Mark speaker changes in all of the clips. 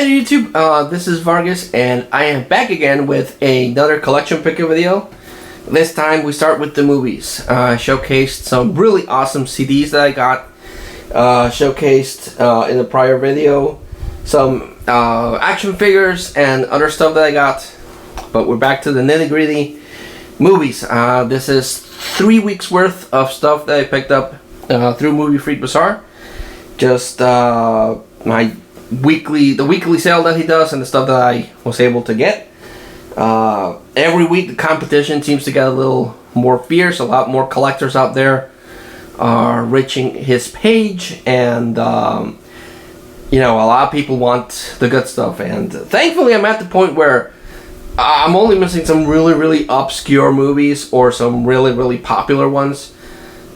Speaker 1: YouTube, this is Vargas, and I am back again with another collection picker video. This time we start with the movies. Showcased some really awesome CDs that I got. Showcased in the prior video some action figures and other stuff that I got. But we're back to the nitty-gritty movies. This is 3 weeks worth of stuff that I picked up through Movie Freak Bazaar. Just my the weekly sale that he does and the stuff that I was able to get. Every week the competition seems to get a little more fierce. A lot more collectors out there are reaching his page, and you know, a lot of people want the good stuff, and thankfully I'm at the point where I'm only missing some really obscure movies or some really popular ones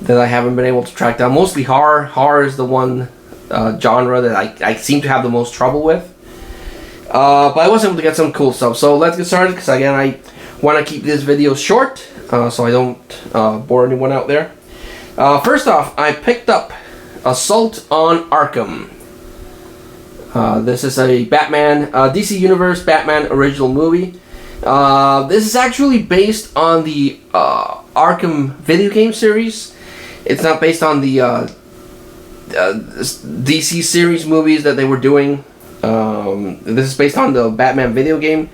Speaker 1: that I haven't been able to track down. Mostly horror. Horror is the one genre that I seem to have the most trouble with. But I was able to get some cool stuff. So let's get started, because again, I want to keep this video short so I don't bore anyone out there. First off, I picked up Assault on Arkham. This is a Batman, DC Universe Batman original movie. This is actually based on the Arkham video game series. It's not based on the DC series movies that they were doing. This is based on the Batman video game.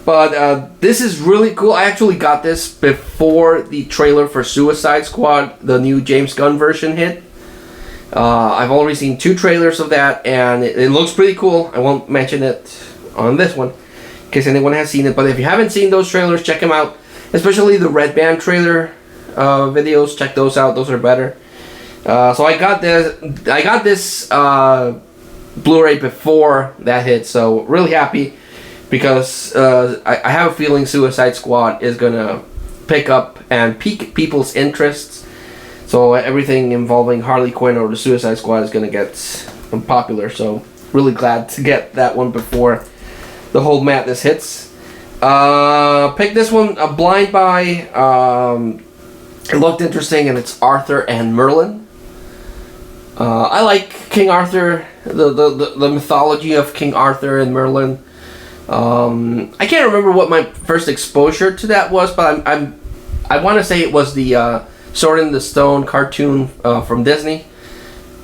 Speaker 1: But this is really cool. I actually got this before the trailer for Suicide Squad, the new James Gunn version, hit. I've already seen 2 trailers of that, and it looks pretty cool. I won't mention it on this one in case anyone has seen it. But if you haven't seen those trailers, check them out. Especially the Red Band trailer videos. Check those out. Those are better. So I got this Blu-ray before that hit, so really happy, because I have a feeling Suicide Squad is gonna pick up and pique people's interests. So everything involving Harley Quinn or the Suicide Squad is gonna get popular. So really glad to get that one before the whole madness hits. Pick this one a blind buy. It looked interesting, and it's Arthur and Merlin. I like King Arthur, the mythology of King Arthur and Merlin. I can't remember what my first exposure to that was, but I want to say it was the Sword in the Stone cartoon from Disney.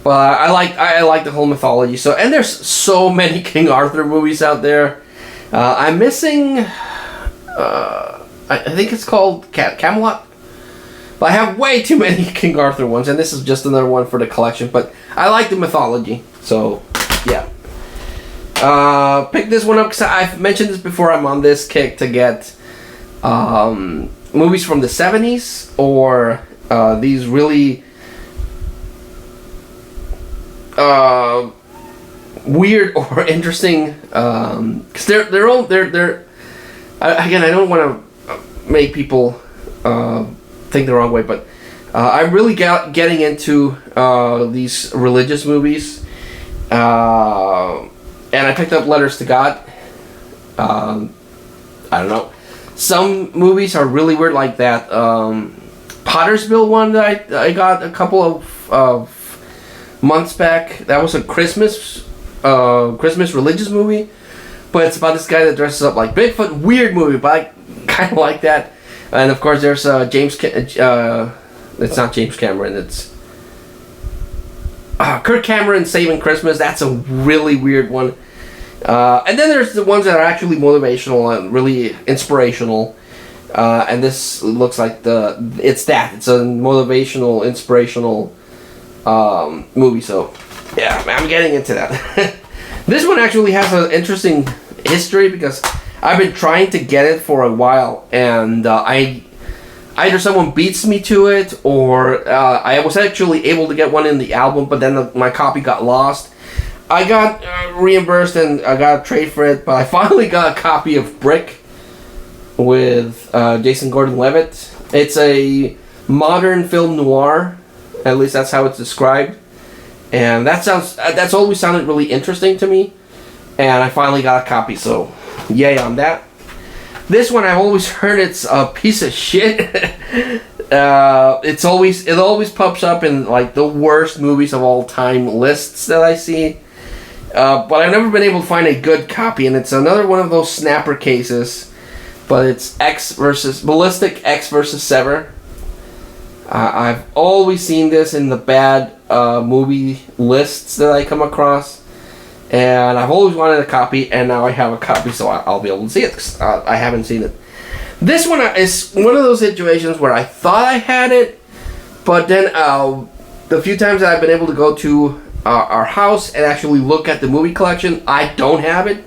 Speaker 1: But I like the whole mythology. So, and there's so many King Arthur movies out there. I'm missing. I think it's called Camelot. I have way too many King Arthur ones, and this is just another one for the collection, but I like the mythology, so yeah. Pick this one up because I've mentioned this before. I'm on this kick to get movies from the 70s, or these really weird or interesting, because they're again, I don't want to make people think the wrong way, but I'm really getting into these religious movies, and I picked up Letters to God. I don't know, some movies are really weird, like that Pottersville one that I got a couple of months back. That was a Christmas religious movie, but it's about this guy that dresses up like Bigfoot. Weird movie, but I kind of like that. And of course, there's it's not James Cameron. It's Kirk Cameron Saving Christmas. That's a really weird one. And then there's the ones that are actually motivational and really inspirational. And this looks like it's a motivational, inspirational movie. So yeah, I'm getting into that. This one actually has an interesting history, because I've been trying to get it for a while, and either someone beats me to it, or I was actually able to get one in the album, but then my copy got lost. I got reimbursed, and I got a trade for it, but I finally got a copy of Brick with Jason Gordon-Levitt. It's a modern film noir, at least that's how it's described, and that's always sounded really interesting to me, and I finally got a copy, so yay on that. This one, I've always heard it's a piece of shit. It always pops up in like the worst movies of all time lists that I see. But I've never been able to find a good copy, and it's another one of those snapper cases. But it's Ballistic X versus Sever. I've always seen this in the bad movie lists that I come across. And I've always wanted a copy, and now I have a copy, so I'll be able to see it, 'cause I haven't seen it. This one is one of those situations where I thought I had it, but then the few times that I've been able to go to our house and actually look at the movie collection, I don't have it.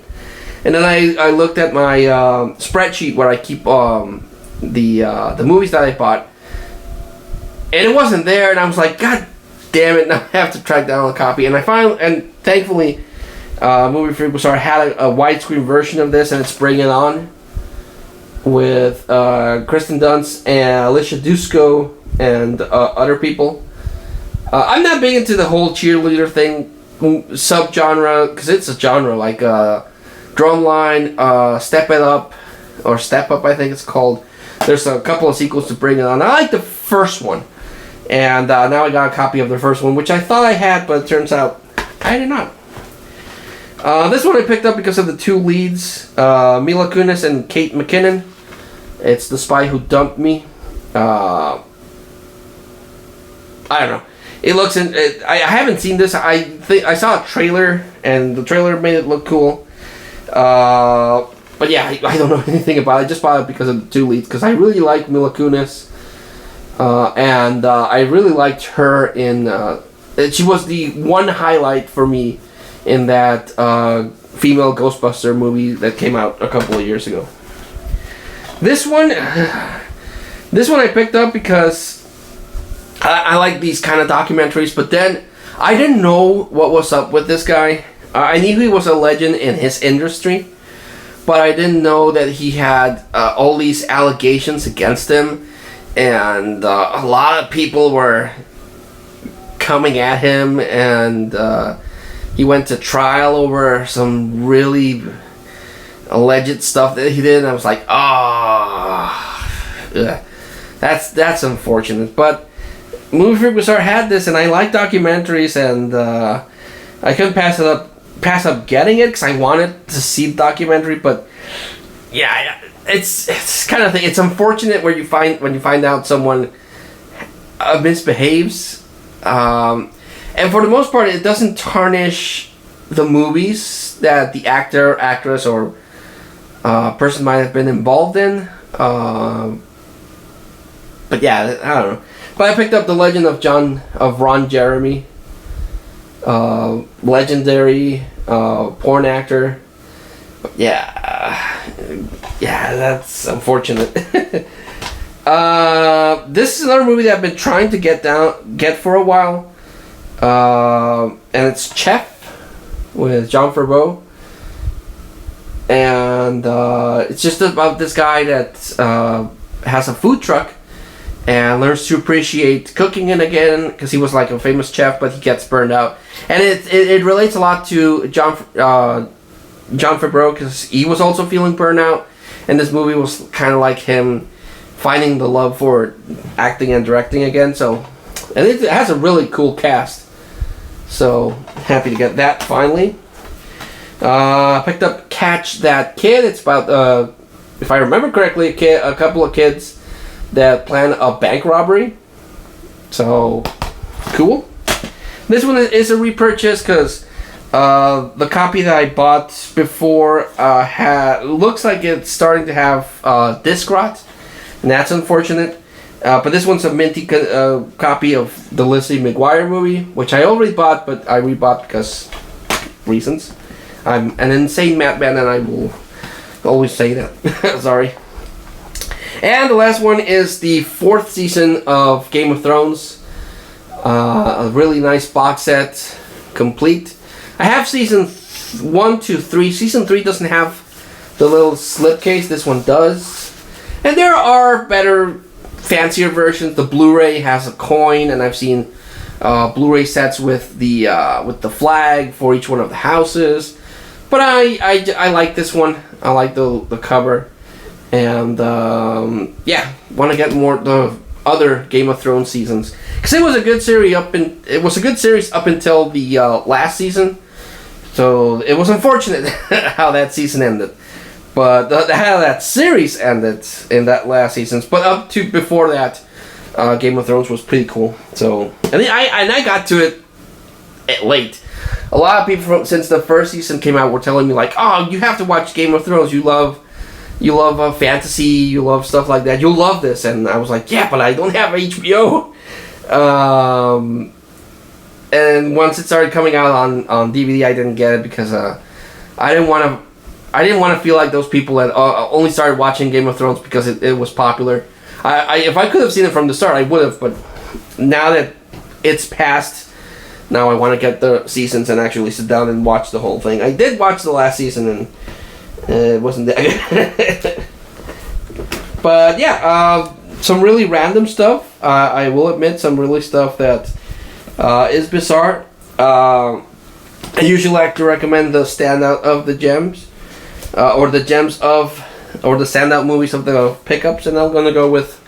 Speaker 1: And then I looked at my spreadsheet where I keep the movies that I bought, and it wasn't there, and I was like, God damn it, now I have to track down a copy. And thankfully, Movie Freak Bazaar had a widescreen version of this, and it's Bring It On with Kristen Dunst and Alicia Dusko and other people. I'm not big into the whole cheerleader thing, subgenre, because it's a genre like Drumline, Step It Up, or Step Up I think it's called. There's a couple of sequels to Bring It On. I like the first one, and now I got a copy of the first one, which I thought I had, but it turns out I did not. This one I picked up because of the two leads, Mila Kunis and Kate McKinnon. It's The Spy Who Dumped Me. I don't know. It looks I haven't seen this. I think I saw a trailer, and the trailer made it look cool. But yeah, I don't know anything about it. I just bought it because of the two leads, because I really like Mila Kunis, and I really liked her in. She was the one highlight for me in that female Ghostbuster movie that came out a couple of years ago. This one I picked up because I like these kind of documentaries, but then I didn't know what was up with this guy. I knew he was a legend in his industry, but I didn't know that he had all these allegations against him, and a lot of people were coming at him, and he went to trial over some really alleged stuff that he did, and I was like, that's unfortunate. But Movie Freak Bazaar had this, and I like documentaries, and I couldn't pass up getting it because I wanted to see the documentary. But yeah, it's kind of thing. It's unfortunate when you find out someone misbehaves, and for the most part, it doesn't tarnish the movies that the actor, actress, or person might have been involved in. But yeah, I don't know. But I picked up The Legend of Ron Jeremy. Legendary porn actor. Yeah, that's unfortunate. This is another movie that I've been trying to get for a while, and it's Chef with John Favreau, and it's just about this guy that has a food truck and learns to appreciate cooking it again, because he was like a famous chef, but he gets burned out. And it relates a lot to John Favreau, because he was also feeling burnout, and this movie was kind of like him finding the love for acting and directing again. So, and it has a really cool cast. So happy to get that finally. I picked up Catch That Kid. It's about if I remember correctly, a couple of kids that plan a bank robbery. So cool. This one is a repurchase because the copy that I bought before looks like it's starting to have disc rot, and that's unfortunate. But this one's a minty copy of the Lizzie McGuire movie, which I already bought, but I rebought because reasons. I'm an insane madman, and I will always say that. Sorry. And the last one is the 4th season of Game of Thrones. A really nice box set, complete. I have season 1 to 3. Season 3 doesn't have the little slipcase. This one does. And there are better, fancier versions. The Blu-ray has a coin, and I've seen Blu-ray sets with the flag for each one of the houses. But I like this one. I like the cover. And want to get more the other Game of Thrones seasons, because it was a good series up until the last season. So it was unfortunate how that season ended. But how that series ended in that last season. But up to before that, Game of Thrones was pretty cool. So and I got to it late. A lot of people since the first season came out were telling me like, "Oh, you have to watch Game of Thrones. You love fantasy. You love stuff like that. You'll love this." And I was like, "Yeah, but I don't have HBO." And once it started coming out on DVD, I didn't get it because I didn't want to feel like those people that only started watching Game of Thrones because it was popular. If I could have seen it from the start, I would have. But now that it's past, now I want to get the seasons and actually sit down and watch the whole thing. I did watch the last season and it wasn't that good. But yeah, some really random stuff. I will admit some really stuff that is bizarre. I usually like to recommend the standout of the gems, or the gems of, or the standout movies of the pickups, and I'm gonna go with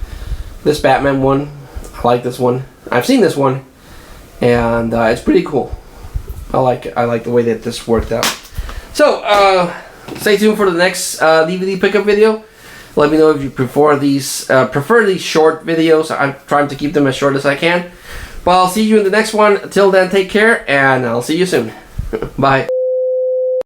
Speaker 1: this Batman one. I like this one. I've seen this one, and it's pretty cool. I like the way that this worked out. So stay tuned for the next DVD pickup video. Let me know if you prefer these short videos. I'm trying to keep them as short as I can. Well, I'll see you in the next one. Until then, take care, and I'll see you soon. Bye.